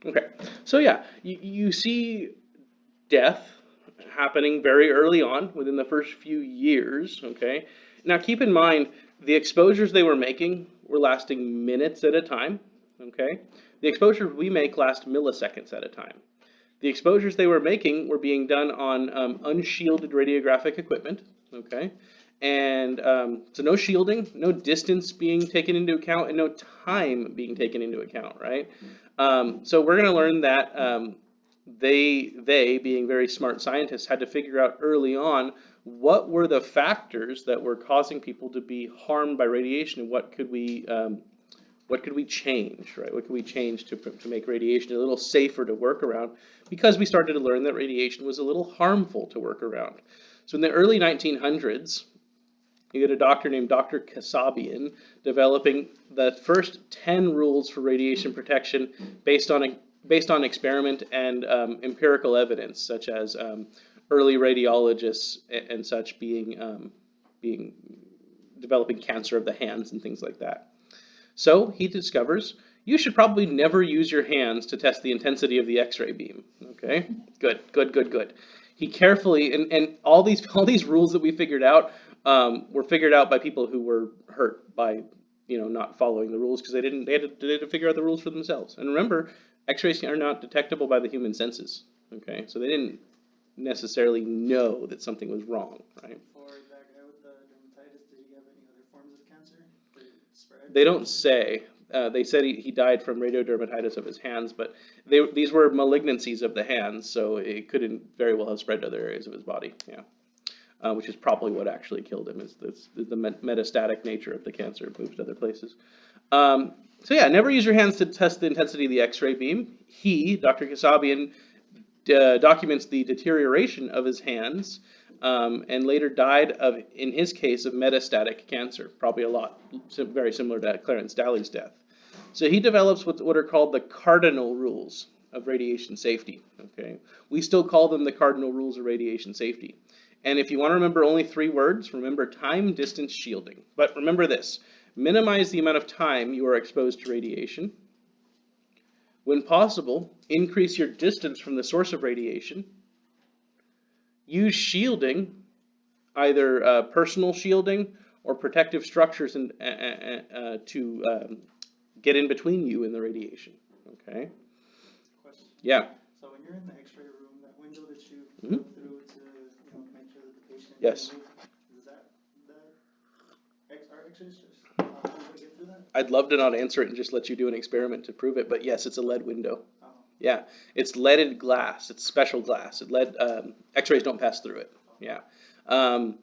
Okay, so yeah, you see death happening very early on within the first few years. Okay, now keep in mind the exposures they were making were lasting minutes at a time. Okay, the exposures we make last milliseconds at a time. The exposures they were making were being done on unshielded radiographic equipment. Okay, and so no shielding, no distance being taken into account, and no time being taken into account. Right. So we're going to learn that they being very smart scientists had to figure out early on what were the factors that were causing people to be harmed by radiation, and what could we change, right? What could we change to make radiation a little safer to work around? Because we started to learn that radiation was a little harmful to work around. So in the early 1900s, you get a doctor named Dr. Kasabian developing the first 10 rules for radiation protection based on experiment and empirical evidence, such as early radiologists and such being developing cancer of the hands and things like that. So he discovers you should probably never use your hands to test the intensity of the X-ray beam. Okay, good, good, good, good. He carefully and all these rules that we figured out were figured out by people who were hurt by not following the rules because they had to figure out the rules for themselves. And remember, X-rays are not detectable by the human senses. Okay, so they didn't necessarily know that something was wrong, right? For that guy with the dermatitis, did he have any other forms of cancer? Did it spread? They don't say. They said he died from radiodermatitis of his hands, but these were malignancies of the hands, so it couldn't very well have spread to other areas of his body. Yeah, which is probably what actually killed him, is the metastatic nature of the cancer. It moved to other places. So yeah, never use your hands to test the intensity of the X-ray beam. He, Dr. Kasabian, documents the deterioration of his hands, and later died of, in his case, of metastatic cancer, probably very similar to Clarence Daly's death. So he develops what are called the cardinal rules of radiation safety. Okay, we still call them the cardinal rules of radiation safety. And if you want to remember only 3 words, remember time, distance, shielding. But remember this: minimize the amount of time you are exposed to radiation. When possible, increase your distance from the source of radiation. Use shielding, either personal shielding or protective structures to get in between you and the radiation. Okay? Question. Yeah. So when you're in the X-ray room, that window that you Mhm. look through to make sure that the patient Yes. can move, is that are X-rays just able to get through that? I'd love to not answer it and just let you do an experiment to prove it, but yes, it's a lead window. Oh, Yeah, it's leaded glass. It's special glass. X-rays don't pass through it. Yeah. Um,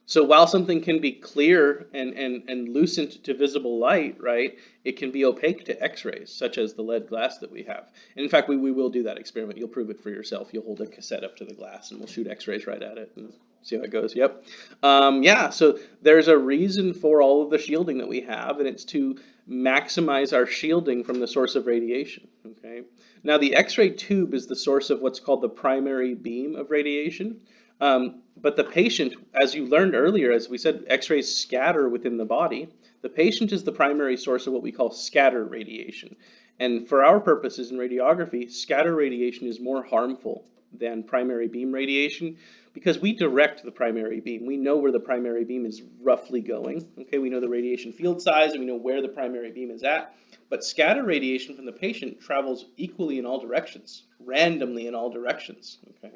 so while something can be clear and lucent to visible light, right, it can be opaque to X-rays, such as the lead glass that we have. And in fact, we will do that experiment. You'll prove it for yourself. You'll hold a cassette up to the glass, and we'll shoot X-rays right at it and see how it goes. Yep. Yeah. So there's a reason for all of the shielding that we have, and it's to maximize our shielding from the source of radiation. Okay. Now, the X-ray tube is the source of what's called the primary beam of radiation. But the patient, as you learned earlier, as we said, X-rays scatter within the body. The patient is the primary source of what we call scatter radiation. And for our purposes in radiography, scatter radiation is more harmful than primary beam radiation because we direct the primary beam. We know where the primary beam is roughly going. Okay, we know the radiation field size and we know where the primary beam is at. But scatter radiation from the patient travels equally in all directions, randomly in all directions. Okay,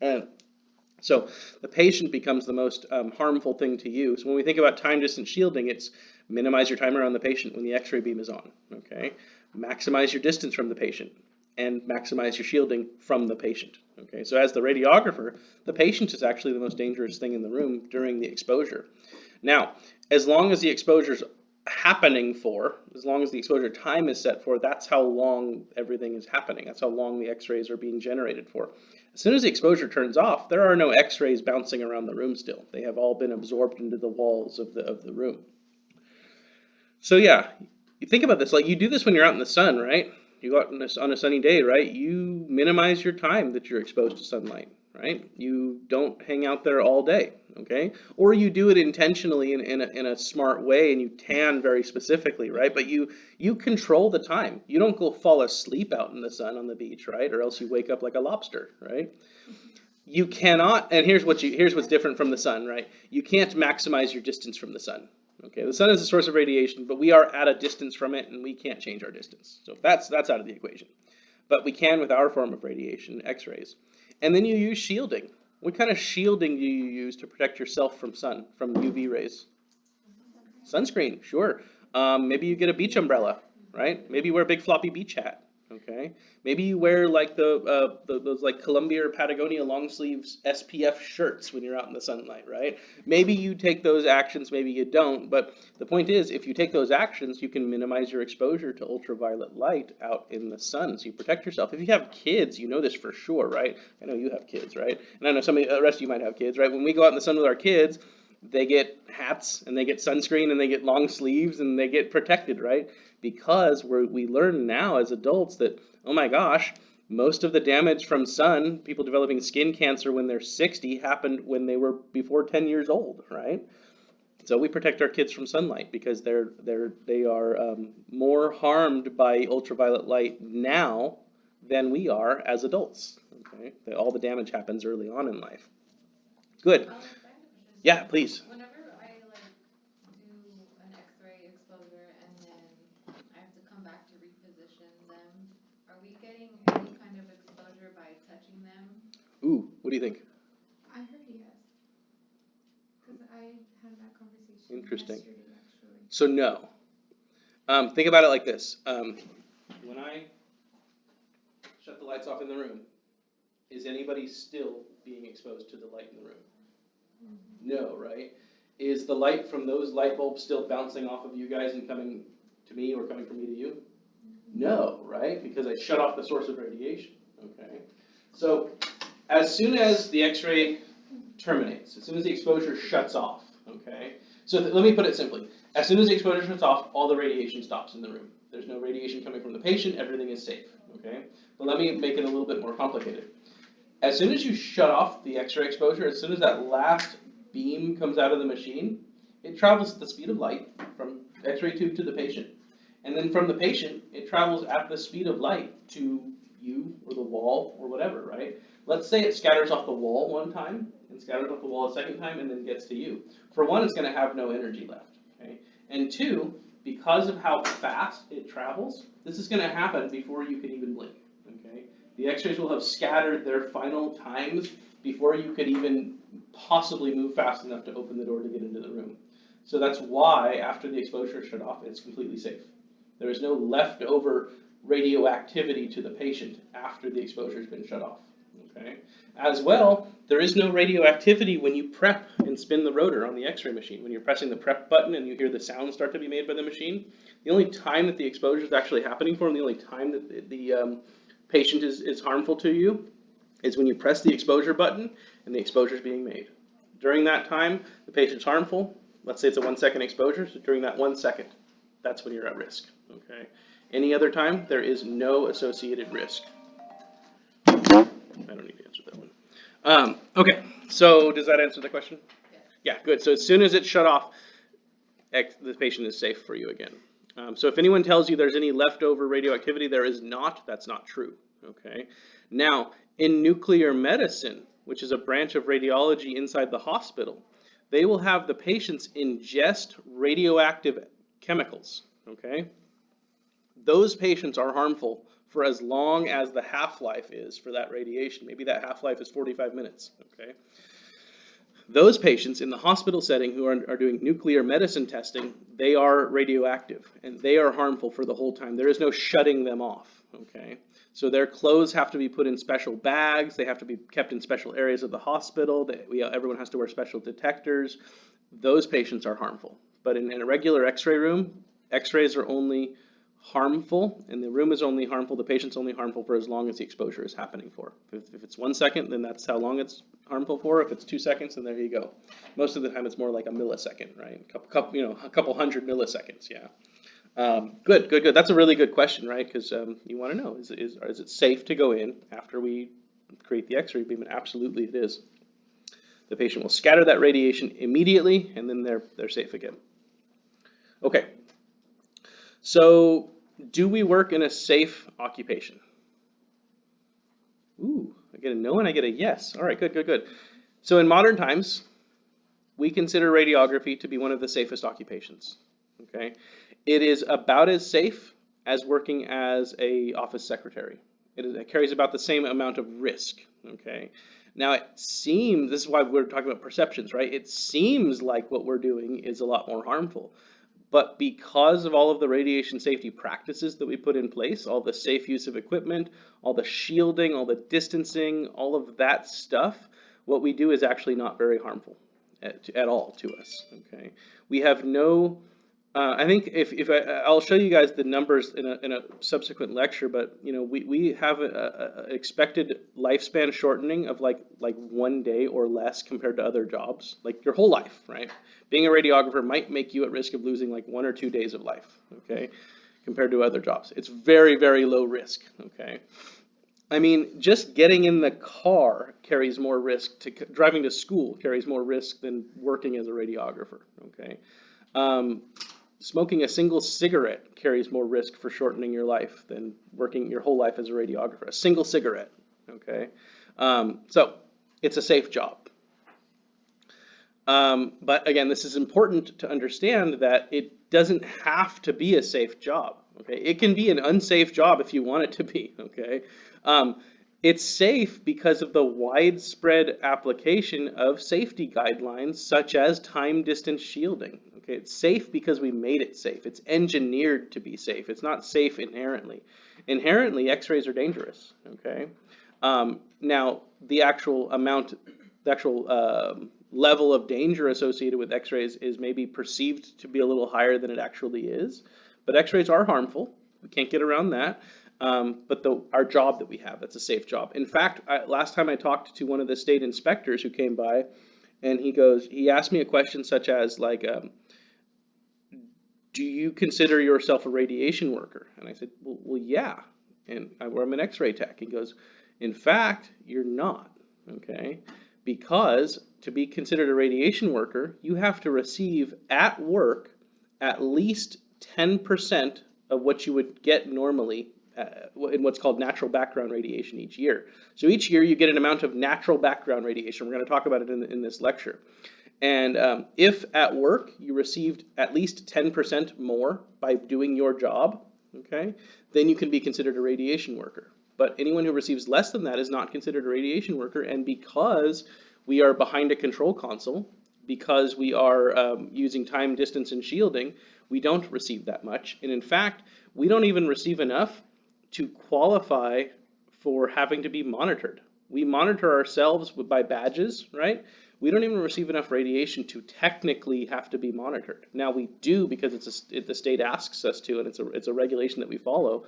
and so the patient becomes the most harmful thing to you. So when we think about time distance shielding, it's minimize your time around the patient when the X-ray beam is on. Okay, maximize your distance from the patient and maximize your shielding from the patient. Okay, so as the radiographer, the patient is actually the most dangerous thing in the room during the exposure. Now, as long as the exposure's happening for, as long as the exposure time is set for, that's how long everything is happening. That's how long the X-rays are being generated for. As soon as the exposure turns off, there are no X-rays bouncing around the room still. They have all been absorbed into the walls of the room. So yeah, you think about this, like you do this when you're out in the sun, right? You go out on a sunny day, right? You minimize your time that you're exposed to sunlight, right? You don't hang out there all day, okay? Or you do it intentionally in a smart way and you tan very specifically, right? But you control the time. You don't go fall asleep out in the sun on the beach, right? Or else you wake up like a lobster, right? You cannot, and here's what's different from the sun, right? You can't maximize your distance from the sun. Okay, the sun is a source of radiation, but we are at a distance from it, and we can't change our distance. So that's out of the equation. But we can with our form of radiation, X-rays. And then you use shielding. What kind of shielding do you use to protect yourself from UV rays? Sunscreen, sure. Maybe you get a beach umbrella, right? Maybe you wear a big floppy beach hat. Okay. Maybe you wear like those like Columbia or Patagonia long sleeves SPF shirts when you're out in the sunlight, right? Maybe you take those actions, maybe you don't. But the point is, if you take those actions, you can minimize your exposure to ultraviolet light out in the sun, so you protect yourself. If you have kids, you know this for sure, right? I know you have kids, right? And I know the rest of you might have kids, right? When we go out in the sun with our kids, they get hats and they get sunscreen and they get long sleeves and they get protected, right? Because we learn now as adults that, oh my gosh, most of the damage from sun, people developing skin cancer when they're 60, happened when they were before 10 years old, right? So we protect our kids from sunlight because they are more harmed by ultraviolet light now than we are as adults. Okay, all the damage happens early on in life. Good. Yeah, please. Whenever I do an X-ray exposure and then I have to come back to reposition them, are we getting any kind of exposure by touching them? Ooh, what do you think? I heard yes, because I had that conversation Interesting. yesterday actually. So no. Think about it like this. When I shut the lights off in the room, is anybody still being exposed to the light in the room? No, right? Is the light from those light bulbs still bouncing off of you guys and coming to me or coming from me to you? No, right? Because I shut off the source of radiation, okay? So as soon as the X-ray terminates, as soon as the exposure shuts off, okay? So let me put it simply. As soon as the exposure shuts off, all the radiation stops in the room. There's no radiation coming from the patient, everything is safe, okay? But let me make it a little bit more complicated. As soon as you shut off the X-ray exposure, as soon as that last beam comes out of the machine, it travels at the speed of light from X-ray tube to the patient. And then from the patient, it travels at the speed of light to you or the wall or whatever, right? Let's say it scatters off the wall one time and scatters off the wall a second time and then gets to you. For one, it's going to have no energy left, okay? And two, because of how fast it travels, this is going to happen before you can even blink, okay? The X-rays will have scattered their final times before you could even possibly move fast enough to open the door to get into the room. So that's why, after the exposure is shut off, it's completely safe. There is no leftover radioactivity to the patient after the exposure has been shut off. Okay. As well, there is no radioactivity when you prep and spin the rotor on the X-ray machine. When you're pressing the prep button and you hear the sound start to be made by the machine, the only time that the exposure is actually happening for, and the only time that the patient is harmful to you, is when you press the exposure button and the exposure is being made. During that time, the patient's harmful. Let's say it's a 1 second exposure, so during that 1 second, that's when you're at risk. Okay. Any other time, there is no associated risk. I don't need to answer that one. Okay, so does that answer the question? Yes. Yeah, good. So as soon as it's shut off, the patient is safe for you again. So if anyone tells you there's any leftover radioactivity, there is not. That's not true. Okay. Now, in nuclear medicine, which is a branch of radiology inside the hospital, they will have the patients ingest radioactive chemicals. Okay. Those patients are harmful for as long as the half-life is for that radiation. Maybe that half-life is 45 minutes. Okay. Those patients in the hospital setting who are doing nuclear medicine testing, they are radioactive and they are harmful for the whole time. There is no shutting them off, okay? So their clothes have to be put in special bags. They have to be kept in special areas of the hospital. Everyone has to wear special detectors. Those patients are harmful. But in a regular X-ray room, X-rays are only harmful, and the room is only harmful, the patient's only harmful for as long as the exposure is happening for. If it's 1 second, then that's how long it's harmful for. If it's 2 seconds, then there you go. Most of the time, it's more like a millisecond, right? A couple hundred milliseconds, yeah. Good. That's a really good question, right? Because you want to know, is it safe to go in after we create the X-ray beam, and absolutely it is. The patient will scatter that radiation immediately, and then they're safe again. Okay, so do we work in a safe occupation? Ooh, I get a no and I get a yes. All right, good. So in modern times, we consider radiography to be one of the safest occupations. Okay, it is about as safe as working as a office secretary. It carries about the same amount of risk. Okay, now it seems, this is why we're talking about perceptions, right? It seems like what we're doing is a lot more harmful. But because of all of the radiation safety practices that we put in place, all the safe use of equipment, all the shielding, all the distancing, all of that stuff, what we do is actually not very harmful at all to us. Okay, we have no. I think I'll show you guys the numbers in a subsequent lecture, but you know we have a expected lifespan shortening of like 1 day or less compared to other jobs, like your whole life, right? Being a radiographer might make you at risk of losing like 1 or 2 days of life, okay, compared to other jobs. It's very, very low risk, okay? I mean, just getting in the car carries more risk, driving to school carries more risk than working as a radiographer, okay? Smoking a single cigarette carries more risk for shortening your life than working your whole life as a radiographer. A single cigarette, okay? So it's a safe job. But again, this is important to understand that it doesn't have to be a safe job. Okay, it can be an unsafe job if you want it to be. Okay, it's safe because of the widespread application of safety guidelines such as time distance shielding. Okay, it's safe because we made it safe. It's engineered to be safe. It's not safe inherently. Inherently, X-rays are dangerous. Okay, now the actual level of danger associated with X-rays is maybe perceived to be a little higher than it actually is. But X-rays are harmful. We can't get around that. But our job that we have, that's a safe job. In fact, last time I talked to one of the state inspectors who came by, and he asked me a question such as like, do you consider yourself a radiation worker? And I said, well yeah, and I'm an X-ray tech. He goes, in fact, you're not, okay? Because to be considered a radiation worker, you have to receive at work at least 10% of what you would get normally in what's called natural background radiation each year. So each year you get an amount of natural background radiation. We're going to talk about it in this lecture. And if at work you received at least 10% more by doing your job, okay, then you can be considered a radiation worker. But anyone who receives less than that is not considered a radiation worker. And because we are behind a control console, because we are using time, distance, and shielding, we don't receive that much. And in fact, we don't even receive enough to qualify for having to be monitored. We monitor ourselves by badges, right? We don't even receive enough radiation to technically have to be monitored. Now we do because the state asks us to, and it's a regulation that we follow.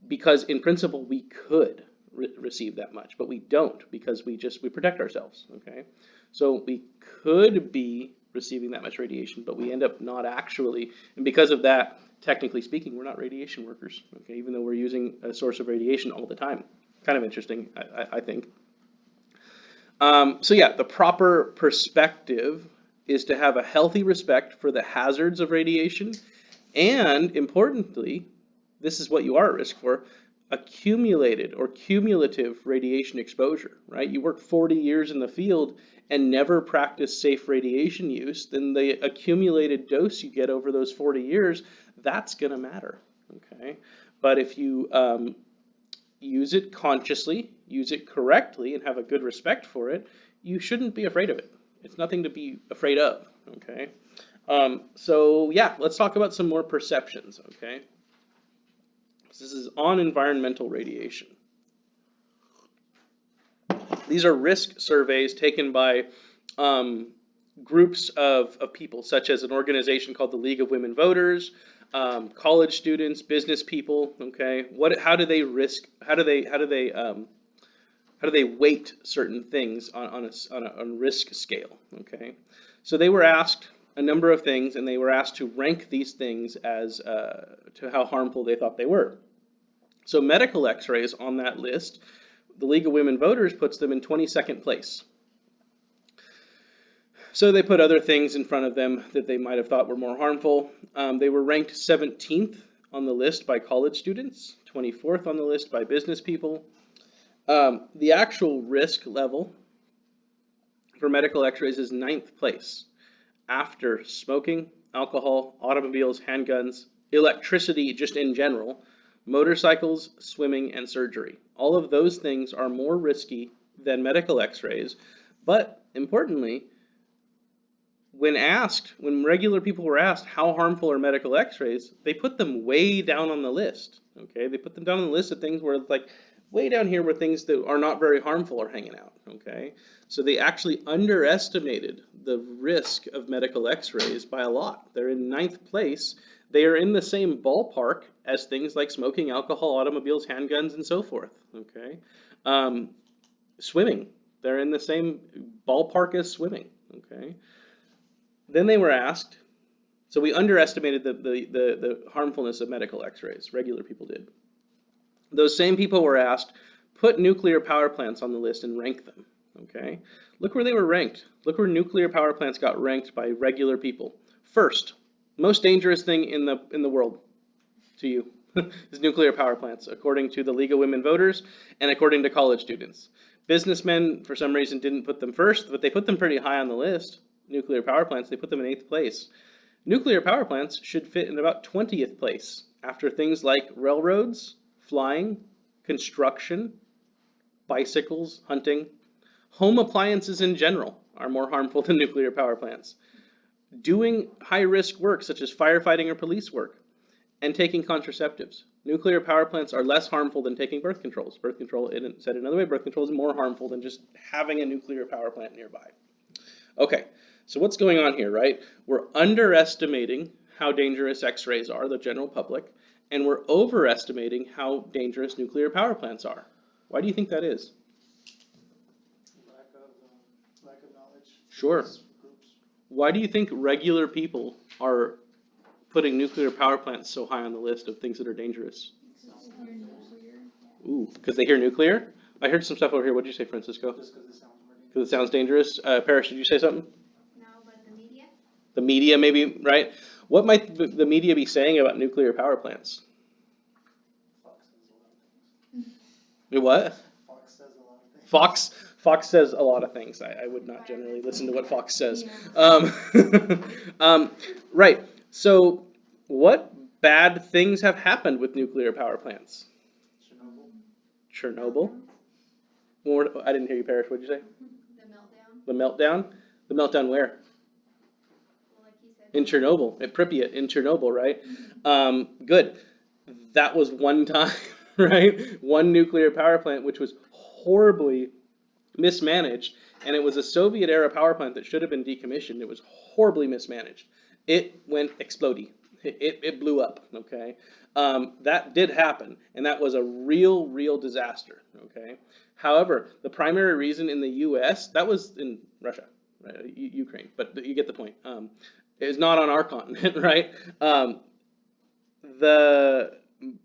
Because in principle we could receive that much, but we don't because we protect ourselves. Okay, so we could be receiving that much radiation, but we end up not actually, and because of that, technically speaking, we're not radiation workers. Okay, even though we're using a source of radiation all the time. Kind of interesting, I think. So yeah, the proper perspective is to have a healthy respect for the hazards of radiation, and importantly, this is what you are at risk for, accumulated or cumulative radiation exposure, right? You work 40 years in the field and never practice safe radiation use, then the accumulated dose you get over those 40 years, that's going to matter, okay? But if you use it consciously, use it correctly, and have a good respect for it, you shouldn't be afraid of it. It's nothing to be afraid of, okay? So yeah, let's talk about some more perceptions, okay? This is on environmental radiation. These are risk surveys taken by groups of people, such as an organization called the League of Women Voters, college students, business people. Okay, how do they weight certain things on a risk scale? Okay, so they were asked a number of things, and they were asked to rank these things as to how harmful they thought they were. So medical X-rays on that list, the League of Women Voters puts them in 22nd place. So they put other things in front of them that they might have thought were more harmful. They were ranked 17th on the list by college students, 24th on the list by business people. The actual risk level for medical x-rays is 9th place after smoking, alcohol, automobiles, handguns, electricity just in general, motorcycles, swimming, and surgery. All of those things are more risky than medical x-rays, but importantly, when regular people were asked how harmful are medical x-rays, they put them way down on the list, okay? They put them down on the list of things where like way down here where things that are not very harmful are hanging out, okay? So they actually underestimated the risk of medical x-rays by a lot. They're in 9th place. They are in the same ballpark as things like smoking, alcohol, automobiles, handguns, and so forth, okay? Swimming, they're in the same ballpark as swimming, okay? Then they were asked, so we underestimated the harmfulness of medical x-rays, regular people did. Those same people were asked, put nuclear power plants on the list and rank them, okay? Look where they were ranked. Look where nuclear power plants got ranked by regular people. First, most dangerous thing in the world to you is nuclear power plants, according to the League of Women Voters and according to college students. Businessmen, for some reason, didn't put them first, but they put them pretty high on the list. Nuclear power plants, they put them in 8th place. Nuclear power plants should fit in about 20th place after things like railroads, flying, construction, bicycles, hunting. Home appliances in general are more harmful than nuclear power plants. Doing high-risk work such as firefighting or police work, and taking contraceptives. Nuclear power plants are less harmful than taking birth controls. Birth control, said another way, birth control is more harmful than just having a nuclear power plant nearby. Okay, so what's going on here, right? We're underestimating how dangerous x-rays are, the general public, and we're overestimating how dangerous nuclear power plants are. Why do you think that is? Lack of knowledge. Sure. Groups. Why do you think regular people are putting nuclear power plants so high on the list of things that are dangerous? Ooh, because they hear nuclear? I heard some stuff over here. What did you say, Francisco? Just because it sounds more dangerous. Because it sounds dangerous. Parrish, did you say something? No, but the media? The media, maybe, right? What might the media be saying about nuclear power plants? What? Fox says a lot of things. Fox says a lot of things. I would not generally listen to what Fox says. Right. So, what bad things have happened with nuclear power plants? Chernobyl. I didn't hear you, Parrish. What did you say? The meltdown? The meltdown where? Well, like he said. In Chernobyl, at Pripyat, in Chernobyl, right? Good. That was one time, right? One nuclear power plant, which was horribly mismanaged, and it was a Soviet-era power plant that should have been decommissioned. It was horribly mismanaged. It went explodey. It blew up, okay? That did happen, and that was a real disaster, okay? However, the primary reason in the U.S., that was in Russia, right? Ukraine, but you get the point. It's not on our continent, right?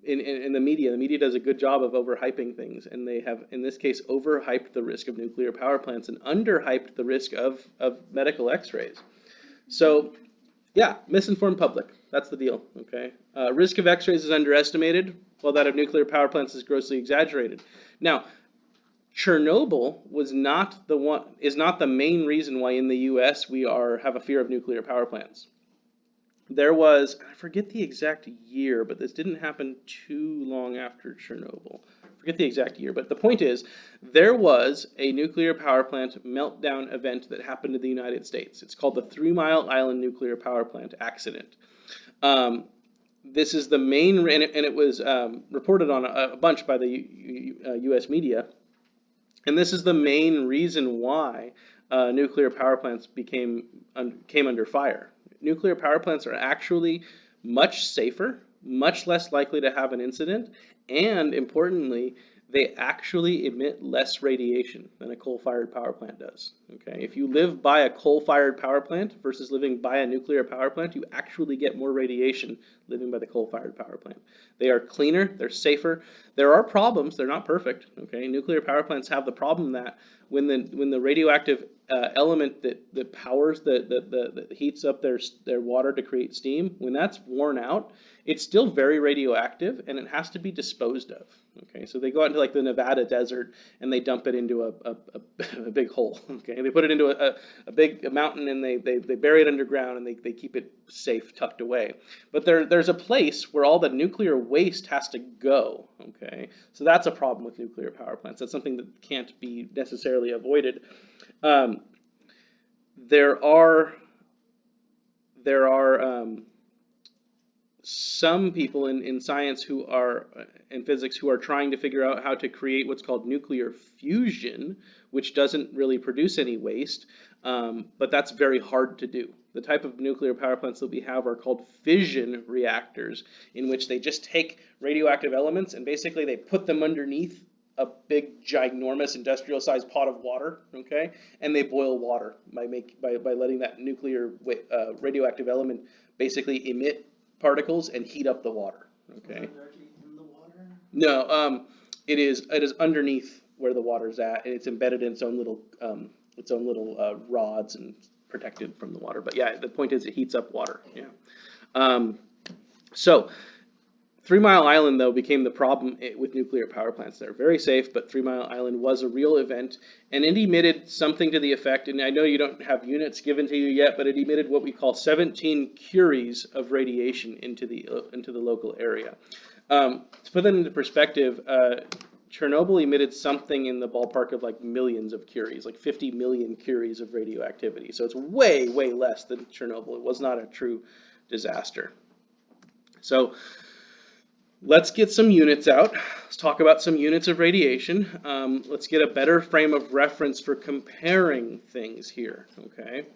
In the media does a good job of overhyping things, and they have, in this case, overhyped the risk of nuclear power plants and underhyped the risk of medical x-rays. So, yeah, misinformed public. That's the deal, okay? Risk of x-rays is underestimated, while that of nuclear power plants is grossly exaggerated. Now, Chernobyl is not the main reason why in the U.S. we have a fear of nuclear power plants. There was, I forget the exact year, but this didn't happen too long after Chernobyl. I forget the exact year, but the point is, there was a nuclear power plant meltdown event that happened in the United States. It's called the 3 Mile Island Nuclear Power Plant accident. This is the main, and it was reported on a bunch by the U.S. media. And this is the main reason why nuclear power plants came under fire. Nuclear power plants are actually much safer, much less likely to have an incident, and importantly, they actually emit less radiation than a coal-fired power plant does. Okay, if you live by a coal-fired power plant versus living by a nuclear power plant, you actually get more radiation living by the coal-fired power plant. They are cleaner, they're safer. There are problems, they're not perfect. Okay, nuclear power plants have the problem that when the radioactive element that powers that heats up their water to create steam, when that's worn out, it's still very radioactive and it has to be disposed of. Okay, so they go out into like the Nevada desert and they dump it into a big hole. Okay, they put it into a big mountain and they bury it underground and they keep it safe, tucked away. But there's a place where all the nuclear waste has to go. Okay, so that's a problem with nuclear power plants. That's something that can't be necessarily avoided. There are some people in science who are in physics who are trying to figure out how to create what's called nuclear fusion, which doesn't really produce any waste, but that's very hard to do. The type of nuclear power plants that we have are called fission reactors, in which they just take radioactive elements and basically they put them underneath a big, ginormous, industrial-sized pot of water, okay, and they boil water by letting that nuclear radioactive element basically emit particles and heat up the water. Okay. Is it directly in the water? No, it is underneath where the water's at, and it's embedded in its own little rods and protected from the water. But yeah, the point is it heats up water. Yeah. So 3 Mile Island, though, became the problem with nuclear power plants. They're very safe, but 3 Mile Island was a real event, and it emitted something to the effect, and I know you don't have units given to you yet, but it emitted what we call 17 curies of radiation into the local area. To put that into perspective, Chernobyl emitted something in the ballpark of like millions of curies, like 50 million curies of radioactivity. So it's way, way less than Chernobyl. It was not a true disaster. So let's get some units out. Let's talk about some units of radiation. Let's get a better frame of reference for comparing things here, okay?